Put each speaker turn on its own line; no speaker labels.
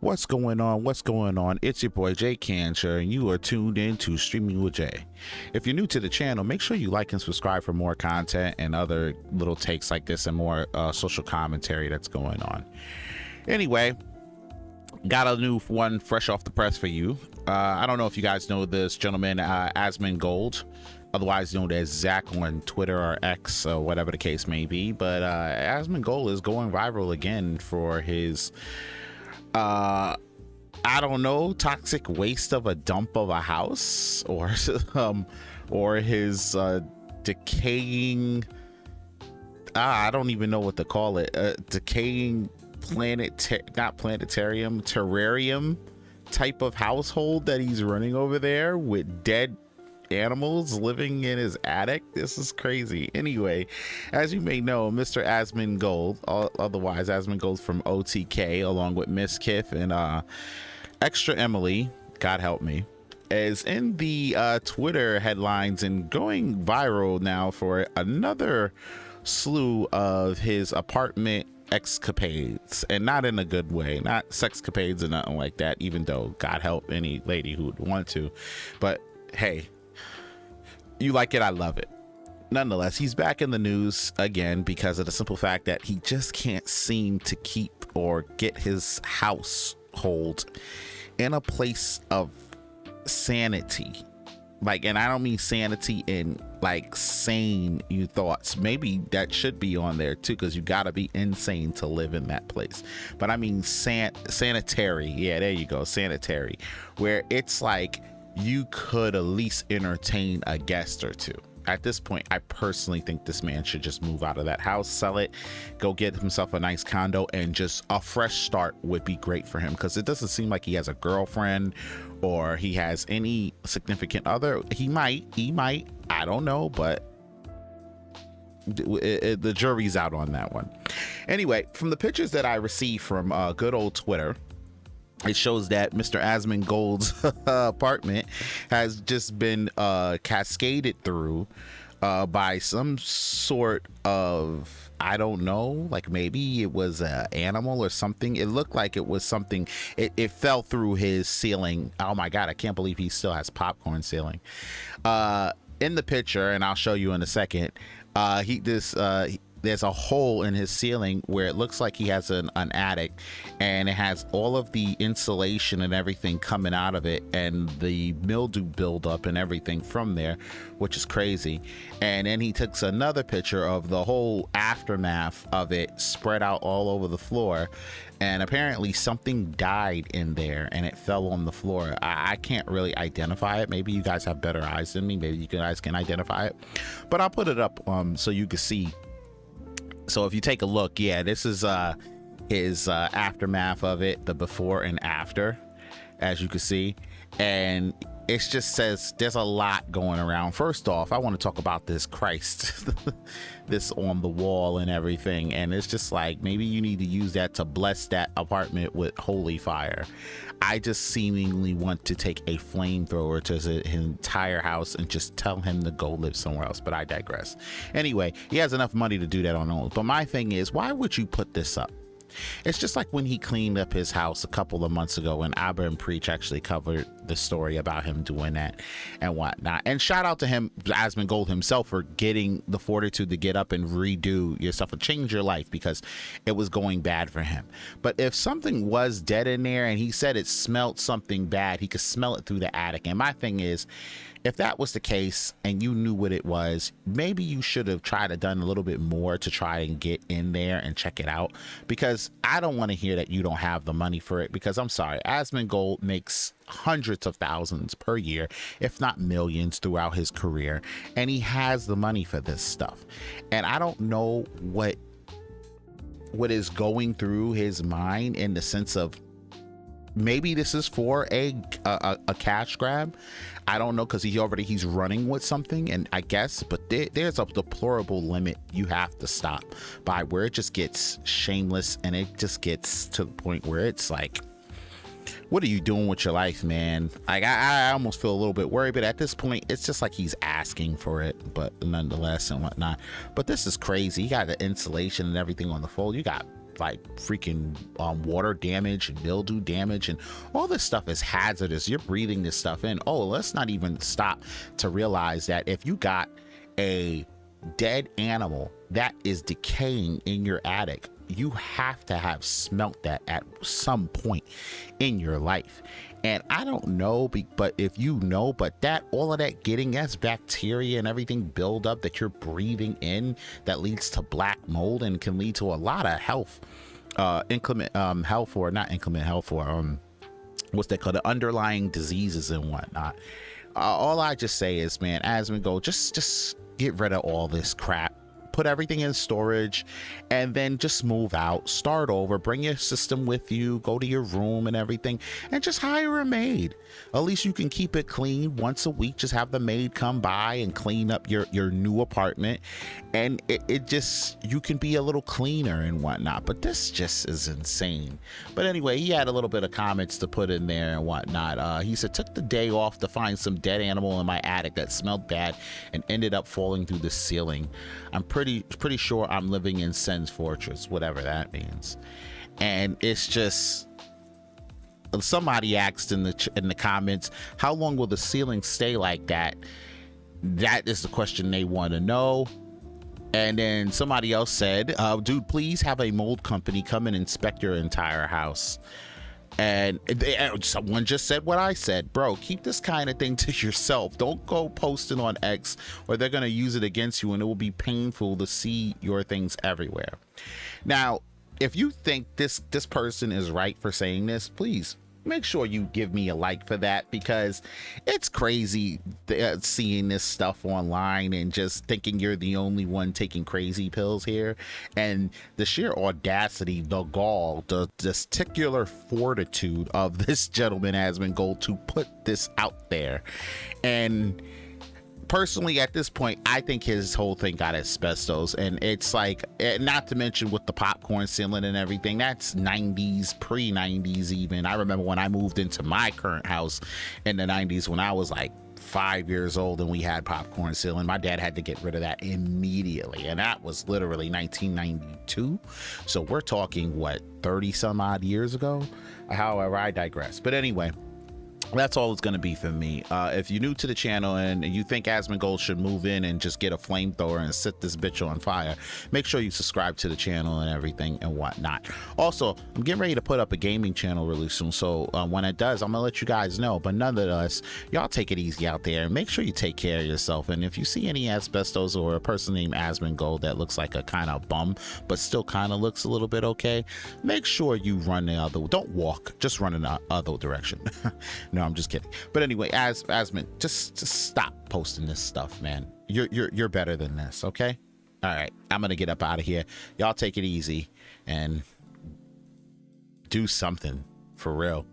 What's going on? What's going on? It's your boy Jay Cancher, and you are tuned in to Streaming with Jay. If you're new to the channel, make sure you like and subscribe for more content and other little takes like this and more social commentary that's going on. Anyway, got a new one fresh off the press for you. I don't know if you guys know this gentleman, Asmongold, otherwise known as Zach on Twitter or X or whatever the case may be. But Asmongold is going viral again for his I don't know, toxic waste of a dump of a house, or his decaying, I don't even know what to call it, decaying terrarium type of household that he's running over there with dead animals living in his attic. This is crazy. Anyway, as you may know, Mr. Asmongold, otherwise Asmongold from OTK, along with Miss Kiff and Extra Emily, God help me, is in the Twitter headlines and going viral now for another slew of his apartment escapades, and not in a good way, not sexcapades or nothing like that, even though God help any lady who would want to. But hey, you like it, I love it. Nonetheless, he's back in the news again because of the simple fact that he just can't seem to keep or get his household in a place of sanity. Like, and I don't mean sanity in like sane you thoughts. Maybe that should be on there too, because you got to be insane to live in that place. But I mean sanitary. Yeah, there you go. Sanitary, where it's like you could at least entertain a guest or two. At this point, I personally think this man should just move out of that house, sell it, go get himself a nice condo, and just a fresh start would be great for him, because it doesn't seem like he has a girlfriend or he has any significant other. He might, I don't know, but the jury's out on that one. Anyway, from the pictures that I received from good old Twitter, it shows that Mr. Asmongold's apartment has just been cascaded through by some sort of, I don't know, like maybe it was an animal or something. It looked like it was something. It fell through his ceiling. Oh my God, I can't believe he still has popcorn ceiling. In the picture, and I'll show you in a second, there's a hole in his ceiling where it looks like he has an attic, and it has all of the insulation and everything coming out of it, and the mildew buildup and everything from there, which is crazy. And then he takes another picture of the whole aftermath of it spread out all over the floor, and apparently something died in there and it fell on the floor. I can't really identify it. Maybe you guys have better eyes than me. Maybe you guys can identify it, but I'll put it up so you can see. So if you take a look, yeah, this is his aftermath of it, the before and after, as you can see. And it just says there's a lot going around. First off, I want to talk about this Christ, this on the wall and everything. And it's just like, maybe you need to use that to bless that apartment with holy fire. I just seemingly want to take a flamethrower to his entire house and just tell him to go live somewhere else, but I digress. Anyway, he has enough money to do that on his own. But my thing is, why would you put this up? It's just like when he cleaned up his house a couple of months ago, when Aber and Preach actually covered the story about him doing that and whatnot. And shout out to him, Asmongold himself, for getting the fortitude to get up and redo your stuff and change your life, because it was going bad for him. But if something was dead in there and he said it smelled something bad, he could smell it through the attic. And my thing is, if that was the case and you knew what it was, maybe you should have tried to done a little bit more to try and get in there and check it out, because I don't want to hear that you don't have the money for it, because I'm sorry, Asmongold makes hundreds of thousands per year, if not millions, throughout his career, and he has the money for this stuff. And I don't know what is going through his mind, in the sense of maybe this is for a cash grab. I don't know, because he's running with something, and I guess, but there's a deplorable limit you have to stop by, where it just gets shameless, and it just gets to the point where it's like, what are you doing with your life, man? Like, I almost feel a little bit worried, but at this point, it's just like he's asking for it, but nonetheless and whatnot. But this is crazy. You got the insulation and everything on the fold. You got like freaking water damage and mildew damage, and all this stuff is hazardous. You're breathing this stuff in. Oh, let's not even stop to realize that if you got a dead animal that is decaying in your attic, you have to have smelt that at some point in your life. And I don't know, but if you know, but that all of that getting, that's bacteria and everything build up that you're breathing in, that leads to black mold and can lead to a lot of health, inclement health, or not inclement health, or what's that called, the underlying diseases and whatnot. All I just say is, man, Asmongold, just get rid of all this crap. Put everything in storage and then just move out, start over, bring your system with you, go to your room and everything, and just hire a maid. At least you can keep it clean once a week. Just have the maid come by and clean up your new apartment, and it just, you can be a little cleaner and whatnot. But this just is insane. But anyway, he had a little bit of comments to put in there and whatnot. He said, took the day off to find some dead animal in my attic that smelled bad and ended up falling through the ceiling. I'm pretty sure I'm living in Sen's Fortress, whatever that means. And it's just, somebody asked in the comments, how long will the ceiling stay like that? That is the question they want to know. And then somebody else said, dude, please have a mold company come and inspect your entire house. And someone just said what I said, bro, keep this kind of thing to yourself. Don't go posting on X, or they're going to use it against you, and it will be painful to see your things everywhere. Now, if you think this person is right for saying this, please make sure you give me a like for that, because it's crazy seeing this stuff online and just thinking you're the only one taking crazy pills here. And the sheer audacity, the gall, the testicular fortitude of this gentleman Asmongold to put this out there. And personally, at this point, I think his whole thing got asbestos, and it's like, not to mention with the popcorn ceiling and everything, that's 90s, pre-90s even. I remember when I moved into my current house in the 90s, when I was like 5 years old and we had popcorn ceiling, my dad had to get rid of that immediately, and that was literally 1992. So we're talking, what, 30 some odd years ago? However, I digress. But anyway, that's all it's going to be for me. If you're new to the channel and you think Asmongold should move in and just get a flamethrower and set this bitch on fire, make sure you subscribe to the channel and everything and whatnot. Also, I'm getting ready to put up a gaming channel really soon, so when it does, I'm gonna let you guys know. But nonetheless, y'all take it easy out there and make sure you take care of yourself. And if you see any asbestos or a person named Asmongold that looks like a kind of bum but still kind of looks a little bit okay, make sure you run the other, don't walk, just run in the other direction. No, I'm just kidding. But anyway, Asmon, just stop posting this stuff, man. You're better than this, okay? All right, I'm gonna get up out of here. Y'all take it easy and do something for real.